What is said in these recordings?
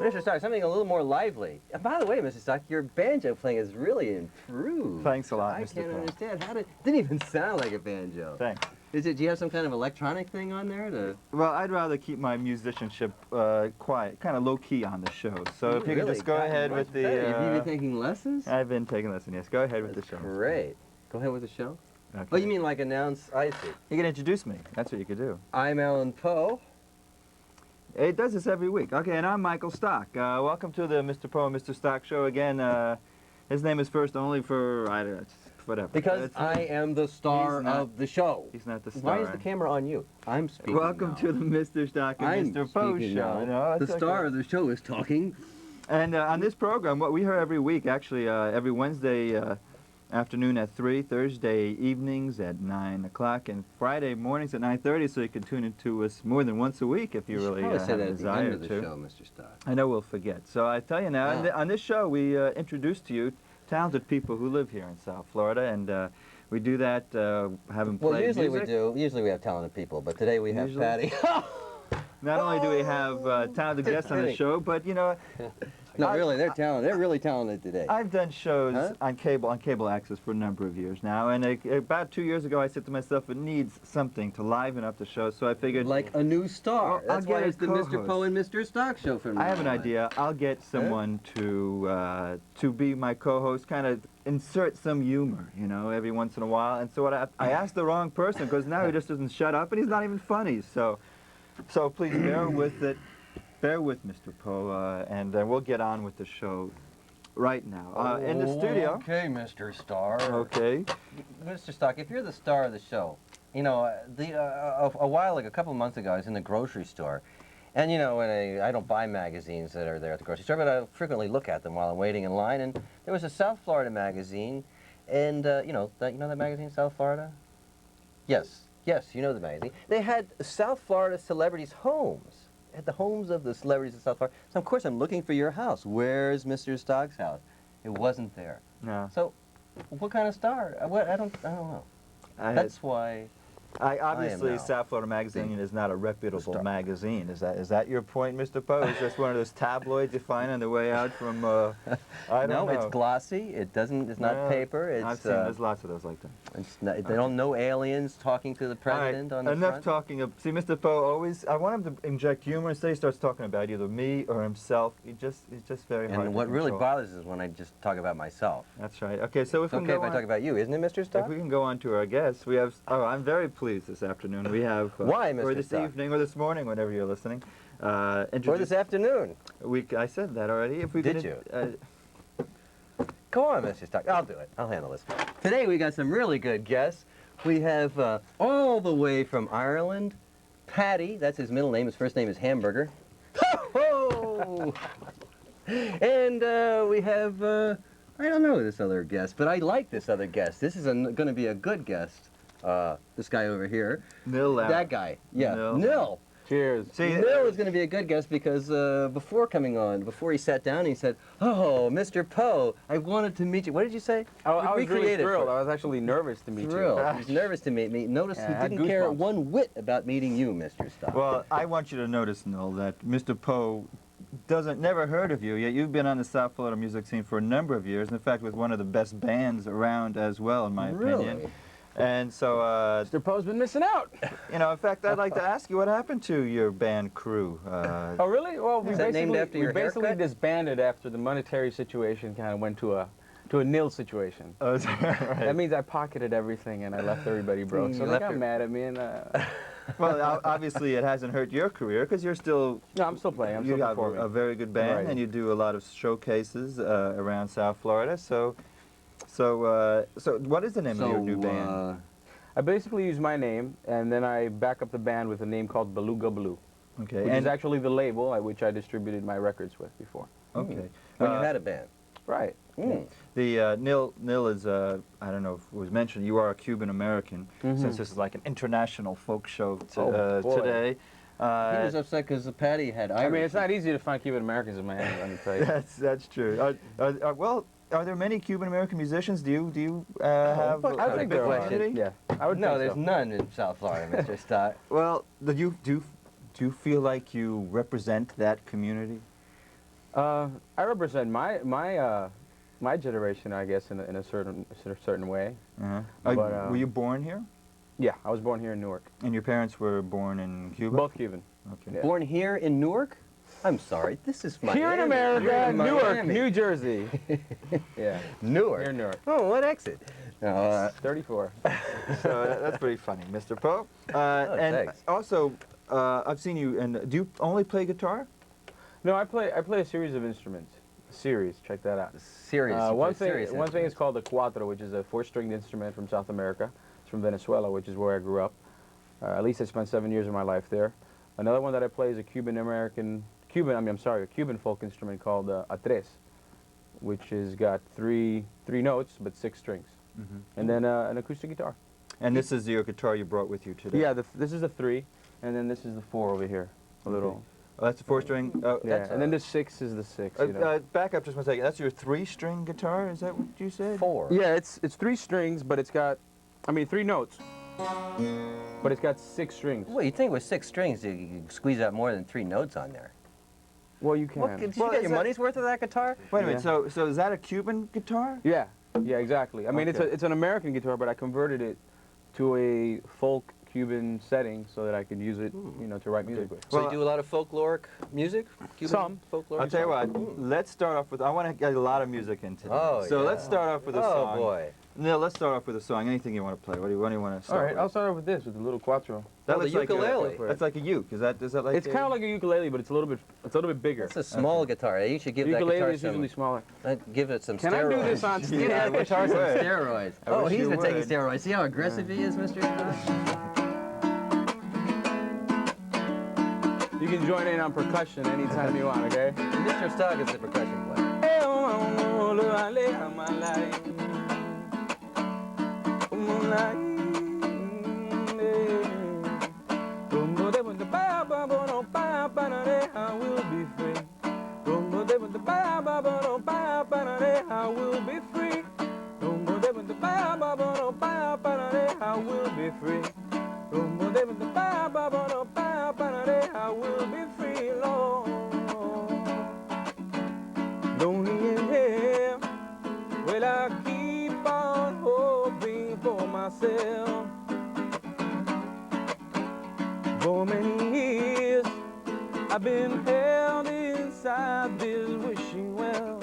Mr. Stock, something a little more lively. And by the way, Mr. Stock, your banjo playing has really improved. Thanks a lot, I Mr. can't Paul. understand how didn't even sound like a banjo. Thanks. Do you have some kind of electronic thing on there to? Well, I'd rather keep my musicianship quiet, kind of low-key on the show. So if you could just go ahead with the... Have you been taking lessons? I've been taking lessons, yes. Go ahead with the show. Great. Go ahead with the show. Okay. Oh, you mean like announce? I see. You can introduce me. That's what you could do. I'm Alan Poe. It does this every week. Okay, and I'm Michael Stock. Welcome to the Mr. Poe and Mr. Stock show again. His name is first only for, I don't know, whatever. Because I am the star of the show. He's not the star. Why is the camera on you? I'm speaking Welcome now. to the Mr. Stock and Mr. Poe show. No, the star of the show is talking. And on this program, what we hear every week, actually, every Wednesday afternoon at 3, Thursday evenings at 9 o'clock, and Friday mornings at 9:30, so you can tune into us more than once a week if you really have say a that at the desire end of the to. show, Mr. Stock. I know we'll forget. So I tell you now, on this show, we introduce to you talented people who live here in South Florida, and we do that, have them play usually music. we do. Usually we have talented people, but today we have Paddy. Not only do we have talented guests on the show, but you know, no, really, they're talented. They're really talented today. I've done shows on cable access for a number of years now, and about 2 years ago, I said to myself, it needs something to liven up the show. So I figured, like a new star. Well, That's why it's the Mr. Poe and Mr. Stock show from now I have an on. idea. I'll get someone to be my co-host, kind of insert some humor, you know, every once in a while. And so what I asked the wrong person, because now he just doesn't shut up, and he's not even funny. So please bear with it. Bear with Mr. Poe, and we'll get on with the show right now. In the studio. Okay, Mr. Star. Okay. Mr. Stock, if you're the star of the show, you know, a while ago, a couple of months ago, I was in the grocery store, and you know, when I don't buy magazines that are there at the grocery store, but I frequently look at them while I'm waiting in line, and there was a South Florida magazine, and you know that magazine, South Florida? Yes, you know the magazine. They had South Florida celebrities' homes. At the homes of the celebrities in South Florida. So of course I'm looking for your house. Where's Mr. Stock's house? It wasn't there. No. So, what kind of star? I don't know. That's why. Obviously, South Florida Magazine is not a reputable magazine. Is that your point, Mr. Poe? Is this one of those tabloids you find on the way out from? I don't know. No, it's glossy. It doesn't. It's not paper. It's. I've seen there's lots of those like that. It's not, they don't know aliens talking to the president on the enough front. talking of. See, Mr. Poe always. I want him to inject humor. Instead, he starts talking about either me or himself. He's just very hard. And what really bothers is when I just talk about myself. That's right. Okay, so if we okay if I talk about you, isn't it, Mr. Stock? If we can go on to our guests, we have. Oh, I'm very pleased this afternoon. We have. Why, Mr. Or this Stock? evening, or this morning, whenever you're listening. Or this afternoon. I said that already. If we Did you? Go on, Mr. Stock. I'll do it. I'll handle this. Today we got some really good guests. We have all the way from Ireland, Paddy. That's his middle name. His first name is Hamburger. Ho! And we have, I don't know this other guest, but I like this other guest. This is going to be a good guest. This guy over here. Nil Lara. That guy. Yeah. Nil. Cheers. See, Nil is going to be a good guest because before coming on, before he sat down, he said, "Oh, Mr. Poe, I wanted to meet you." What did you say? I was really thrilled. I was actually nervous to meet you. He was nervous to meet me. Notice he didn't care one whit about meeting you, Mr. Stock. Well, I want you to notice, Nil, that Mr. Poe never heard of you, yet you've been on the South Florida music scene for a number of years, in fact, with one of the best bands around as well, in my opinion. And so, Mr. Poe's been missing out. You know, in fact, I'd like to ask you what happened to your band crew. Oh, really? Well, we basically disbanded after the monetary situation kind of went to a nil situation. Oh, is that right? That means I pocketed everything and I left everybody broke. So they got mad at me and. Well, obviously it hasn't hurt your career because you're still. No, I'm still playing. I'm still performing. You have a very good band, and you do a lot of showcases around South Florida. So what is the name of your new band? I basically use my name, and then I back up the band with a name called Beluga Blue. Okay. Which is actually the label at which I distributed my records with before. Okay. When you had a band. Right. The Nil is, I don't know if it was mentioned, you are a Cuban American, since this is like an international folk show today. He was upset because Paddy had Irish. I mean, it's not easy to find Cuban Americans in Miami, let me tell you. That's true. Well, are there many Cuban American musicians? Do you have? I think there are. Yeah. I would no, there's none in South Florida, Mr. Stock. Well, do you feel like you represent that community? I represent my generation, I guess, in a certain way. Uh-huh. But, were you born here? Yeah, I was born here in Newark. And your parents were born in Cuba? Both Cuban. Okay. Yeah. Born here in Newark? I'm sorry, this is Miami. Here in America, You're in Newark, Miami. New Jersey. Yeah. Newark. Here in Newark. Oh, what exit? 34. So that's pretty funny, Mr. Poe. And thanks. also, I've seen you, and do you only play guitar? No, I play a series of instruments. A series, check that out. Serious. One thing is called the cuatro, which is a 4-stringed instrument from South America. It's from Venezuela, which is where I grew up. At least I spent 7 years of my life there. Another one that I play is a Cuban folk instrument called a tres, which has got three notes but 6 strings, and then an acoustic guitar. And this is your guitar you brought with you today? Yeah, this is the 3, and then this is the 4 over here, a little. Oh, that's a 4-string? Yeah, and then the 6 is the 6. You know. Back up just one second. That's your 3-string guitar? Is that what you said? 4. Yeah, it's 3 strings, but it's got, 3 notes, but it's got 6 strings. Well, you think with 6 strings you can squeeze out more than 3 notes on there? Well, you can. Did you get your money's worth of that guitar? Wait a minute. Yeah. So is that a Cuban guitar? Yeah, exactly. I mean, Okay. it's an American guitar, but I converted it to a folk Cuban setting so that I could use it, to write music with. So Well, you do a lot of folkloric music? Cuban Some. folkloric? I'll tell you what. Let's start off with. I want to get a lot of music in today. Oh, so yeah. let's start off with a song. Oh boy. No, let's start off with a song. Anything you want to play. What do you want to start All right, with? I'll start off with this, with the little cuatro. That Oh, the looks like ukulele. That's like a uke. Is that like? It's kind of like a ukulele, but it's a little bit bigger. That's a small guitar. You should give The that guitar ukulele is some. usually smaller. Give it some Can steroids. I do this on stage? Yeah, guitar some steroids. I Oh, wish he's you been taking would. steroids. See how aggressive he is, Mr. You can join in on percussion anytime you want, okay? Mr. Stock is the percussion player. I will be free. I will be free. I will be free. I will be free, Lord. Lonely in here, will I keep on hoping for myself? For many years, I've been held inside this wishing well.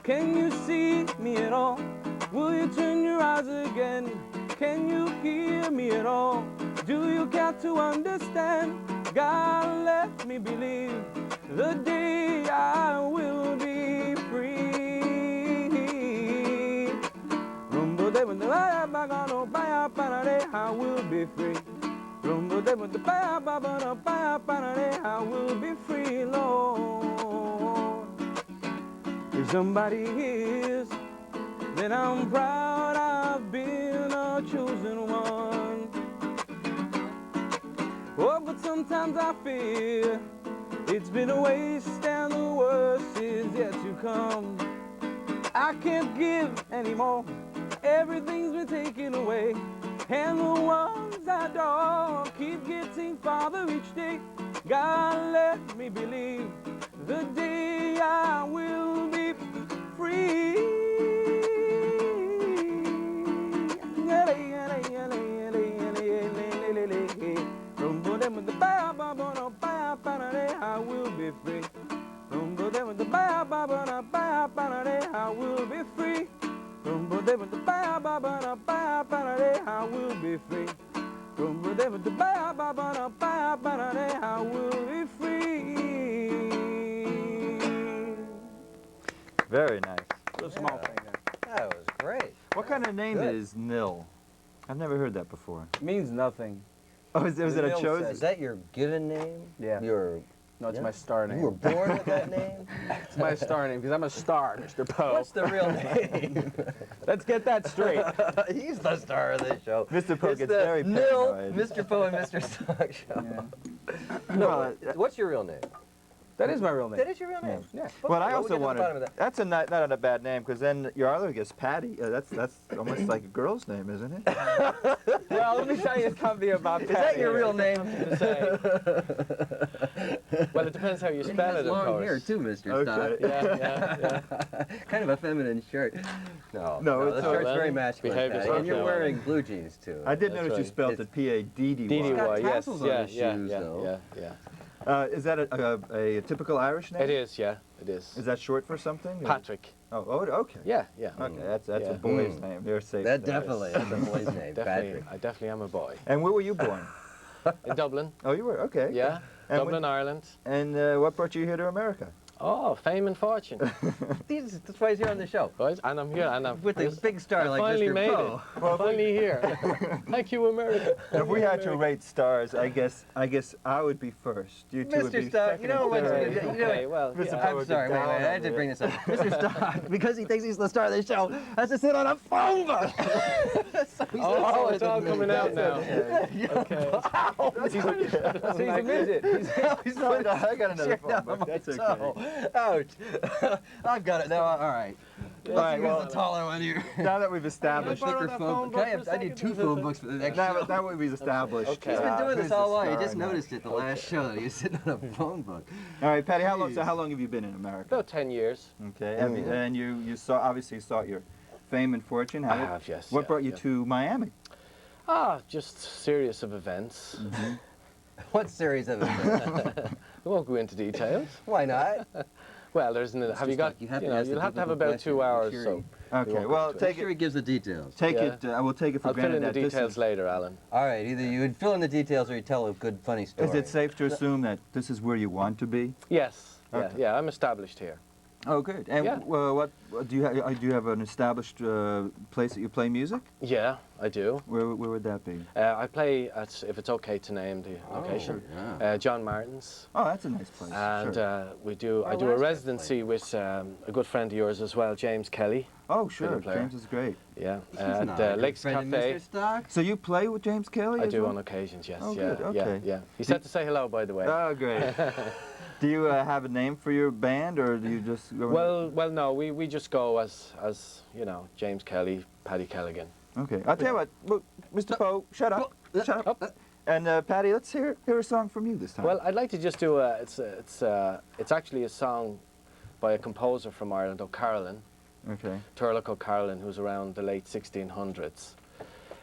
Can you see me at all? Will you turn your eyes again? Can you hear me at all? Do you care to understand? God, let me believe the day I will be free. I will be free. I will be free, Lord. If somebody hears, then I'm proud I've been a chosen one. Oh, but sometimes I fear it's been a waste and the worst is yet to come. I can't give anymore, everything's been taken away, and the ones I adore keep getting farther each day. God, let me believe the day I will be free. I will be free. I will be free. I will be free. I will be free. Very nice. Little small thing there. That was great. What kind of name Good. is Nil? I've never heard that before. It means nothing. Oh, was it a Nil chosen? Is that your given name? Yeah. No, it's Yeah. my star name. You were born with that name? It's my star name because I'm a star, Mr. Poe. What's the real name? Let's get that straight. He's the star of this show. Mr. Poe It's gets the very Nil, paranoid. Mr. Poe and Mr. Stock show. Yeah. No, Well, what's your real name? That is my real name. That is your real name? Yeah. Well, I we'll also get to the wanted. bottom of that. That's not a bad name, because then your other is Paddy. That's almost like a girl's name, isn't it? Well, let me tell you, it can't be about Is that your real name? To say. Well, it depends how you spell it, of long course. hair too, Mr. Okay. Stock. Yeah. Kind of a feminine shirt. No, No, the it's shirt's all very right. masculine, Behave Paddy, yourself and you're now, wearing blue jeans too. I did That's notice you right. spelled it P-A-D-D-Y. DDY, got yes, tassels on yeah, his yeah, shoes, yeah, though. yeah. Is that a typical Irish name? It is, yeah, it is. Is that short for something? or- Patrick. Oh, okay. Yeah, yeah. Okay, that's a Yeah. boy's name. They're safe. That there. definitely, that's a boy's name, Definitely, Patrick. I definitely am a boy. And where were you born? In Dublin, Oh, you were? Okay. yeah. And Dublin, Ireland. And what brought you here to America? Oh, fame and fortune. That's why he's here on the show. Right? And I'm here, and I'm With a big star I like finally Mr. made Poe. it. I'm finally here. Thank you, America. If we had to rate stars, I guess I would be first. You two would be Mr. Stock, second you know and what's third. good? You know Okay, what? well, Mr. yeah. Poe I'm sorry, wait, I had to bring this up. Mr. Stock, because he thinks he's the star of the show, has to sit on a phone book. Oh, it's all coming out now. Okay. He's a midget. I got another phone book. That's okay. Ouch. I've got it now. All right. All right, Well, well, the taller one here. now that we've established, borrow Thicker that phone phone book. book for a I need second? two phone books for the next now show. that we've established, Okay. He's been doing who's this all the along. You star just now. noticed it the last show. You're sitting on a phone book. All right, Paddy, how long have you been in America? About 10 years. Okay, and you obviously sought your fame and fortune. I have, yes. What yeah, brought you yeah. to Miami? Just series of events. What series of events? We won't go into details. Why not? Well, there's an, have you got, Stock, you have to know, ask the you'll have to have difficult about 2 question. hours, Sure. so. Okay, won't well, go take Sure, he it. gives the details. Take Yeah. it. I will take it for I'll fill in granted the that this details is. later, Alan. All right, either you would fill in the details or you tell a good, funny story. Is it safe to assume that this is where you want to be? Yes. Okay. Yeah, I'm established here. Oh, good. And Yeah. what do you have an established place that you play music? Yeah, I do. Where would that be? I play at, if it's okay to name the location, yeah. John Martin's. Oh, that's a nice place. And sure. I do Our a last residency with a good friend of yours as well, James Kelly. Oh, sure. fiddle player. James is great. Yeah, He's not a at good Lakes friend of Cafe. Mr. Stock. So you play with James Kelly? I as do well? on occasions, yes. Oh, yeah, good, okay. yeah. He said to say hello, by the way. Oh, great. Do you have a name for your band, or do you just go? Well, no, we just go as you know, James Kelly, Paddy Keeleghan. Okay. I'll tell you what, look, Mr. Poe, shut up. Shut up. And Paddy, let's hear a song from you this time. Well, I'd like to just do it's actually a song by a composer from Ireland, O'Carolan, Okay. Turlough O'Carolan, who's around the late 1600s,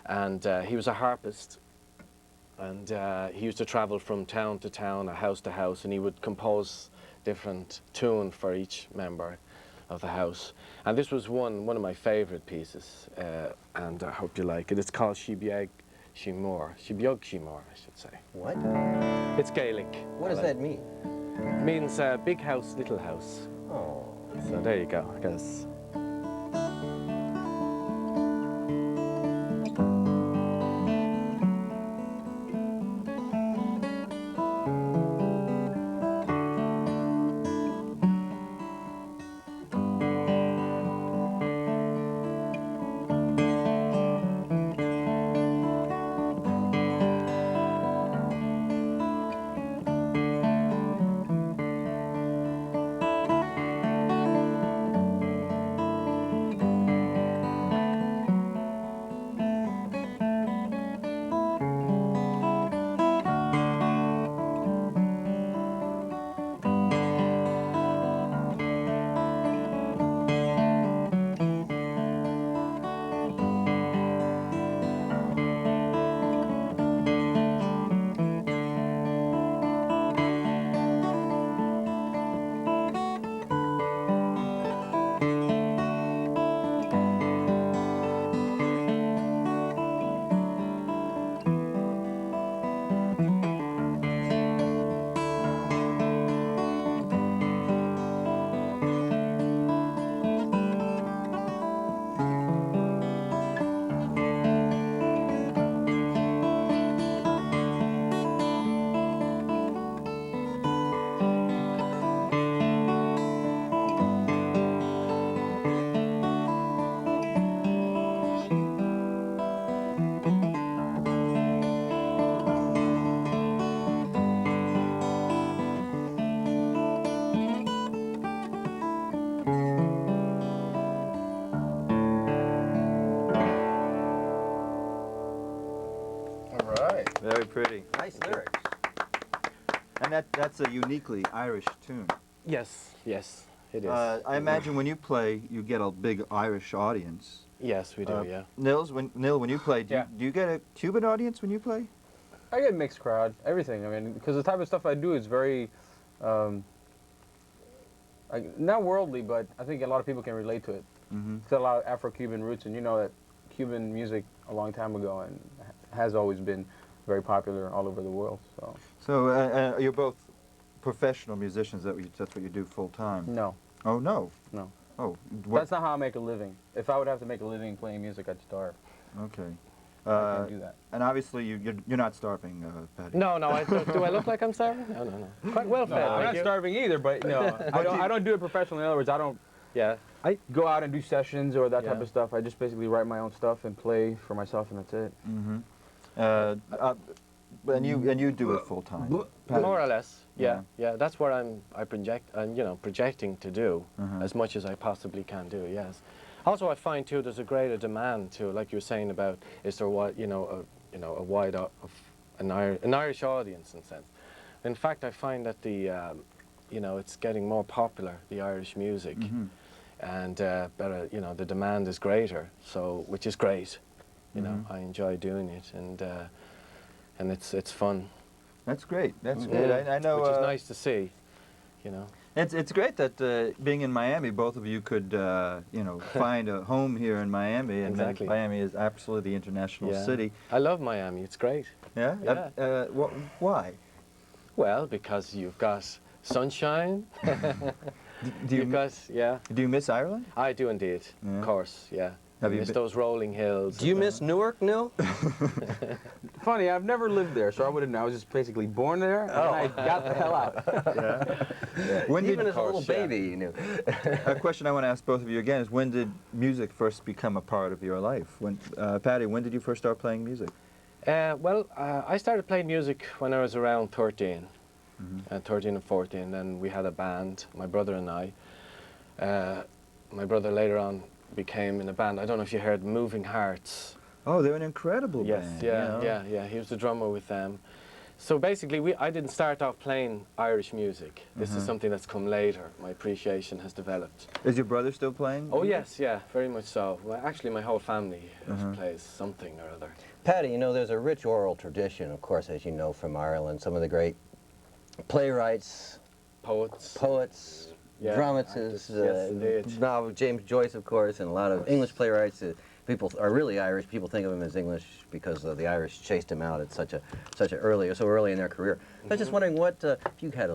and he was a harpist. And he used to travel from town to town, house to house, and he would compose different tune for each member of the house. And this was one of my favourite pieces, and I hope you like it. It's called Shibiag Shimor, Shibiog Shimor, I should say. What? It's Gaelic. What does that mean? It means big house, little house. Oh. So there you go, I guess. Very pretty. Nice lyrics. And that's a uniquely Irish tune. Yes, yes, it is. I imagine when you play, you get a big Irish audience. Yes, we do, yeah. Nil, when you play, do you get a Cuban audience when you play? I get a mixed crowd, everything. I mean, because the type of stuff I do is very, not worldly, but I think a lot of people can relate to it. Mm-hmm. It's got a lot of Afro-Cuban roots, and you know that Cuban music a long time ago and has always been very popular all over the world. So you're both professional musicians. That's what you do full time. No. Oh no. No. Oh. That's not how I make a living. If I would have to make a living playing music, I'd starve. Okay. I can't do that. And obviously you're not starving, Paddy. No, do I look like I'm starving? No, no, no. Quite well fed. I'm thank not you. starving either, but no, I don't do it professionally. In other words, I don't Yeah. go out and do sessions or that type Yeah. of stuff. I just basically write my own stuff and play for myself, and that's it. Mm-hmm. And you do it full time. More or less, Yeah. yeah. That's what I'm projecting to do Uh-huh. as much as I possibly can do. Yes. Also, I find too there's a greater demand to, like you were saying about, is there what a wide an Irish audience in a sense. In fact, I find that it's getting more popular, the Irish music, Mm-hmm. and better the demand is greater. So which is great. You know, I enjoy doing it, and it's fun. That's great. That's great. I know. Which is nice to see, you know. It's great that being in Miami, both of you could find a home here in Miami, and Exactly. Miami is absolutely the international city. I love Miami. It's great. Yeah. Yeah. Why? Well, because you've got sunshine. Do you Do you miss Ireland? I do indeed. Yeah. Of course. Yeah. Have I you miss been- those rolling hills. Do you miss Newark, Nil? Funny, I've never lived there, so I wouldn't know. I was just basically born there, and then I got the hell out. When Even did, as a little course, yeah. baby, you knew. a question I want to ask both of you again is, when did music first become a part of your life? When, Paddy, when did you first start playing music? I started playing music when I was around 13, Mm-hmm. 13 and 14. Then we had a band, my brother and I. My brother later on became in a band. I don't know if you heard Moving Hearts. Oh, they're an incredible Yes, band. yeah. He was the drummer with them. So basically, I didn't start off playing Irish music. This is something that's come later. My appreciation has developed. Is your brother still playing? Oh yes, yeah, very much so. Well, actually, my whole family plays something or other. Patty, you know, there's a rich oral tradition, of course, as you know, from Ireland. Some of the great playwrights, Poets. Yeah, dramatists, yes, indeed. now James Joyce, of course, and a lot of English playwrights. People are really Irish. People think of him as English because the Irish chased him out at so early in their career. I was just wondering what if you had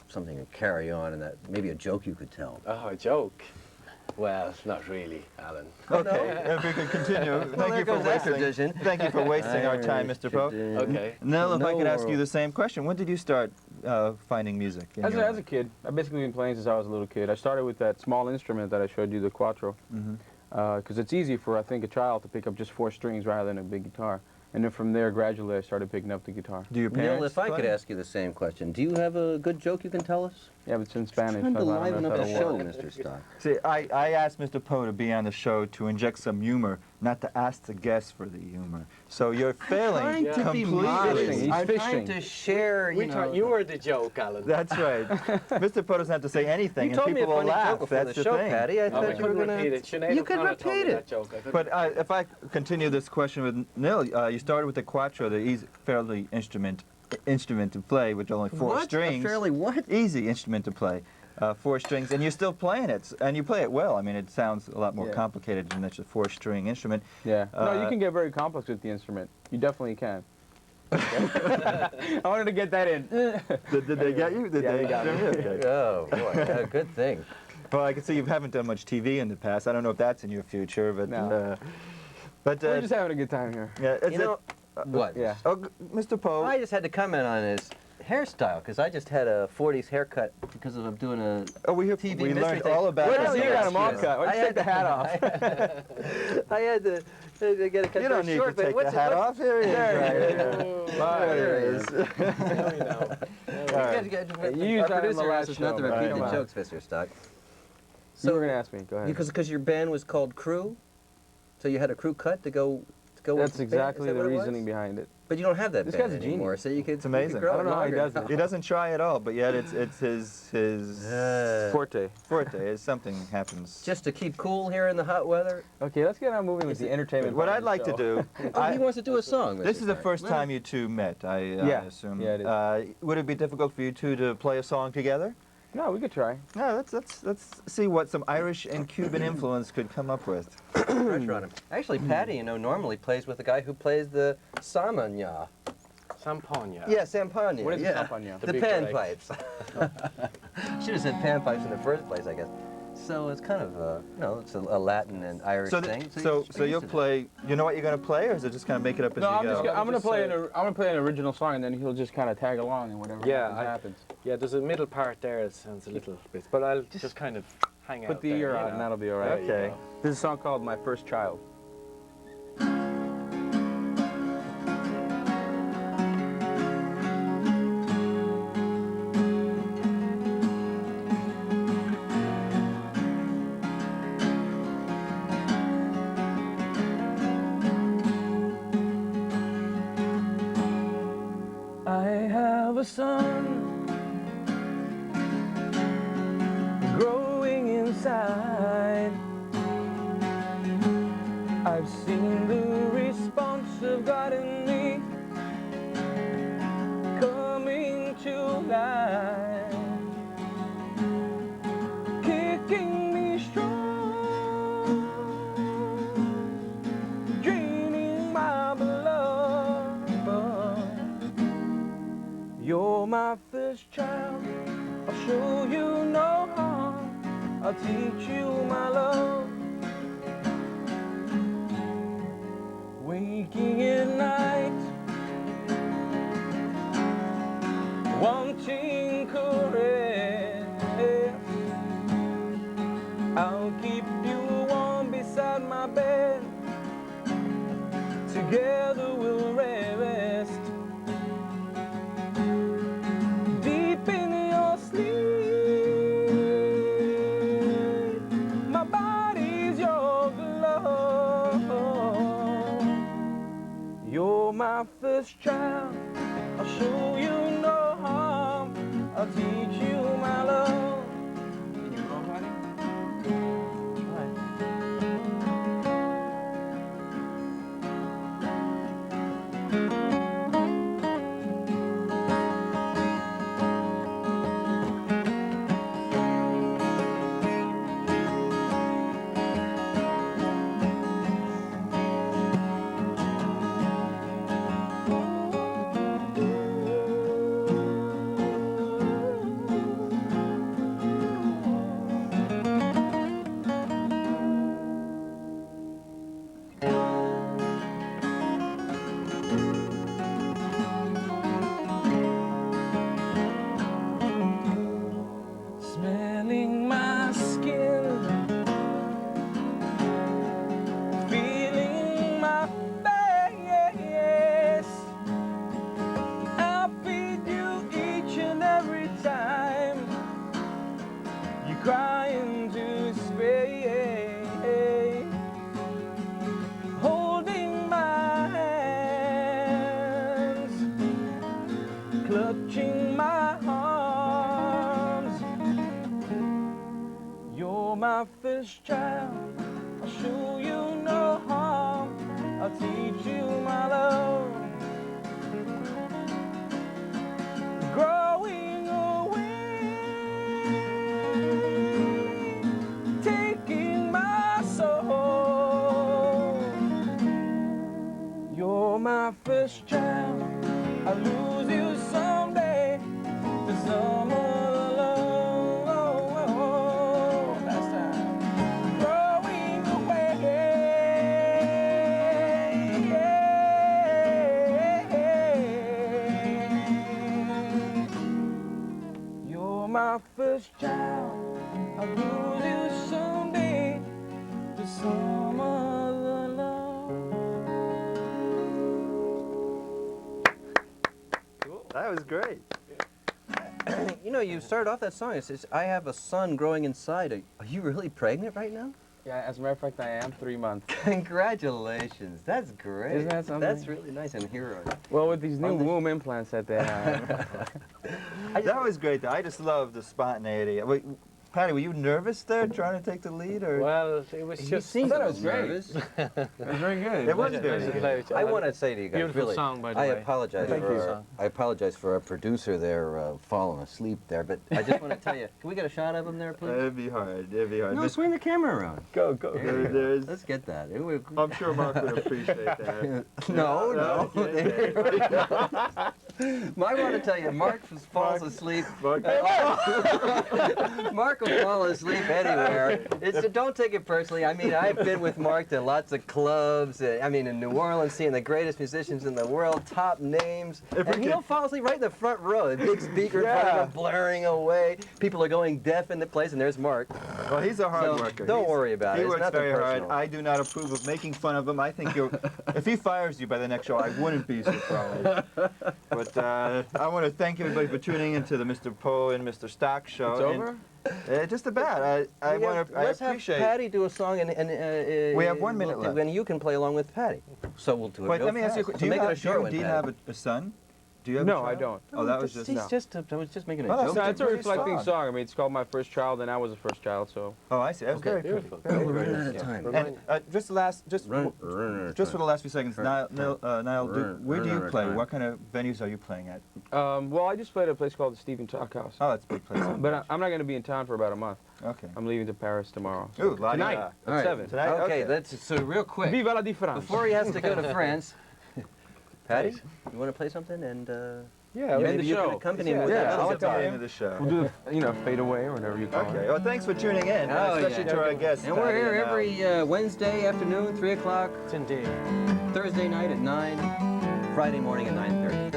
something to carry on, and that maybe a joke you could tell. Oh, a joke. Well, not really, Alan. Okay, if we could continue. there goes that tradition. Thank you for wasting our time, Mr. Poe. Okay. Nil, if I could ask you No. the same question, when did you start finding music? in As your a kid, I've basically been playing since I was a little kid. I started with that small instrument that I showed you, the quattro, because it's easy for, I think, a child to pick up just 4 strings rather than a big guitar. And then from there, gradually, I started picking up the guitar. Do your parents Neil, if I could play? ask you the same question, do you have a good joke you can tell us? Yeah, but it's in Spanish. Trying to so I liven don't up know the if show, that'll work. Mr. Stock. See, I asked Mr. Poe to be on the show to inject some humor, not to ask the guests for the humor. So you're failing Trying to be completely. modest. He's I'm fishing. trying to share, You were the joke, Alan. That's right. Mr. Poe doesn't have to say anything, You and told me a people will funny laugh. joke before That's the show, thing. Patty. I I thought you were couldn't going repeat to... it. Sinead You could O'Connor told me repeat it. that joke. I couldn't But repeat it. if I continue this question with Nil, you started with the quattro, the easy, fairly instrument to play, with only 4 What? strings. A fairly what? Easy instrument to play. 4 strings, and you're still playing it, and you play it well. I mean, it sounds a lot more Yeah. complicated than just a 4-string instrument. Yeah. No, you Uh, can get very complex with the instrument. You definitely can. I wanted to get that in. Did they get you? Did Yeah, they they got me. Okay. Oh, boy. Yeah, good thing. Well, I can see you haven't done much TV in the past. I don't know if that's in your future, but No. But We're just having a good time here. yeah, is You know, what? Yeah. Mr. Poe. I just had to comment on his hairstyle, because I just had a 40s haircut because of doing a we TV we mystery learned thing. all about Wait this. till you yeah, got him all yes. cut. Why don't you I take the hat off? I had to get a cut You don't need short, to but take what's the hat it, off. Here he is. There he is. Now we know. You Our tried on the producer last asked us not to show, repeat right? the Come on. jokes, Mr. Stock. You were going to ask me. Go ahead. Because your band was called Crew, so you had a crew cut to go to go with That's the band? exactly Is that the what it was? reasoning behind it. But you don't have that This band guy's a anymore, genius. so you could. It's amazing. You could grow I don't know how he longer does it. now. He doesn't try at all, but yet it's his Forte. forte. Is something happens. Just to keep cool here in the hot weather. Okay, let's get on moving with the entertainment. What part I'd of the like to show. do. Oh, he wants to do a song. This Mr. is the Clark. first Well, time you two met, I Yeah. assume. Yeah, it is. Would it be difficult for you two to play a song together? No, we could try. No, let's see what some Irish and Cuban influence could come up with. pressure on him. Actually, Paddy, you know, normally plays with the guy who plays the samanya. Sampagna. Yeah, sampagna. What is a yeah. sampagna? The To be panpipes. Should have said panpipes in the first place, I guess. So it's kind of, you know, it's a Latin and Irish So, thing. so you're you'll used to play. You know what you're gonna play, or is it just kind of make it up as No, you I'm go? just. I'm gonna Just play. say- I'm gonna play an original song, and then he'll just kind of tag along and whatever Yeah, happens. Yeah, there's a middle part there that sounds a little bit, but I'll just kind of hang out Put the there, ear you out, know. and that'll be all right. Okay. This is a song called "My First Child." I have a son growing inside. I've seen the response of God in me coming to life, kicking me strong, draining my blood. You're my first child, I'll show you no harm, I'll teach you my love. Waking at night, wanting caress, I'll keep you warm beside my bed, together we'll rest. Deep in your sleep, my body's your glove. You're my first child, I'll show you no harm, I'll teach you my love. Can you go, honey? Smelling my skin, feeling my face. I'll feed you each and every time you cry into space. Holding my hands, clutching my arms. You're my first child, I'll show you no harm, I'll teach you my love. Growing away, taking my soul. You're my first child, I'll lose you someday to some other love. Last time. Growing away, you're my first child, I'll lose you someday to some other love. That was great. You know, you started off that song. It says, "I have a son growing inside." Are you really pregnant right now? Yeah, as a matter of fact, I am 3 months. Congratulations. That's great. Isn't that something? That's really nice and hero. Well, with these new On the- womb implants that they have. That was great. Though. I just love the spontaneity. Wait, Paddy, were you nervous there trying to take the lead, or? Well, it was He just. seemed I a thought it little was great. nervous. It was very good. It was Pleasure- very pleasure to good. play with you. I want to say to you guys, Beautiful really, song, by the I way. apologize Thank for you. our, I apologize for our producer there falling asleep there, but I just want to tell you, can we get a shot of him there, please? It'd be hard. It'd be hard. No, swing the camera around. Go, go. There's. Let's get that. I'm sure Mark would appreciate that. No. Yeah. I want to tell you, Mark falls asleep. Mark, Mark will fall asleep anywhere. Don't take it personally. I mean, I've been with Mark to lots of clubs. I mean, in New Orleans, seeing the greatest musicians in the world, top names. And he'll fall asleep right in the front row. The big speaker in front of him blaring away. People are going deaf in the place, and there's Mark. well, he's a hard So, worker. don't worry about it. He It's works nothing very hard. personal. I do not approve of making fun of him. I think if he fires you by the next show, I wouldn't be surprised. But I want to thank everybody for tuning into the Mr. Poe and Mr. Stock show. It's over? Just about. I Let's appreciate. have Paddy do a song, and We have 1 minute left. And you can play along with Paddy. So we'll do it. Wait, real let me ask you a fast. question. So make it a short Do you one, indeed Paddy. have a son? Do you have No, a I child? don't. Oh, that was just He's no. I was just making a Oh, that's joke. No, it's a pretty reflecting strong. song. I mean, it's called My First Child, and I was the first child, so. Oh, I see. That was Okay, very beautiful. pretty. Very We're pretty. running out of time. Remind- And just the last, just for the last few seconds, Niall, where do you play? What kind of venues are you playing at? Well, I just played at a place called the Stephen Tuck House. Oh, that's a big place. But I'm not going to be in town for about a month. Okay. I'm leaving to Paris tomorrow. Ooh, la Tonight, da. at All right. 7. Tonight? Okay, so real quick. Viva la difference. Before he has to go to France, Paddy, you want to play something? And Yeah, maybe end the you can show. accompany him Yeah, with yeah, that I'll little That's the guitar. end of the show. We'll do a fade away or whatever you call Okay. it. Well, thanks for tuning in, Oh, especially yeah. to our guests. And we're Paddy here and Niall. every Wednesday afternoon, 3 o'clock, It's indeed. Thursday night at 9, Friday morning at 9:30.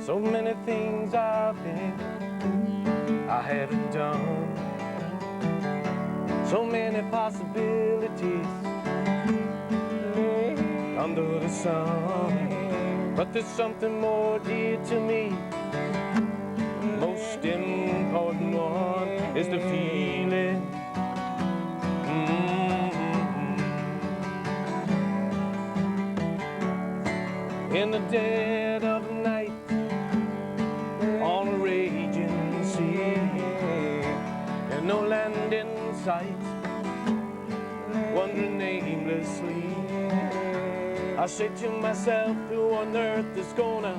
So many things I think I haven't done. So many possibilities under the sun. But there's something more dear to me. Most important one is the feeling. In the dead of night, on a raging sea, and no land in sight, wandering aimlessly. I say to myself, who on earth is gonna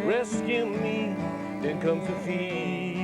rescue me? Then comes the feeling.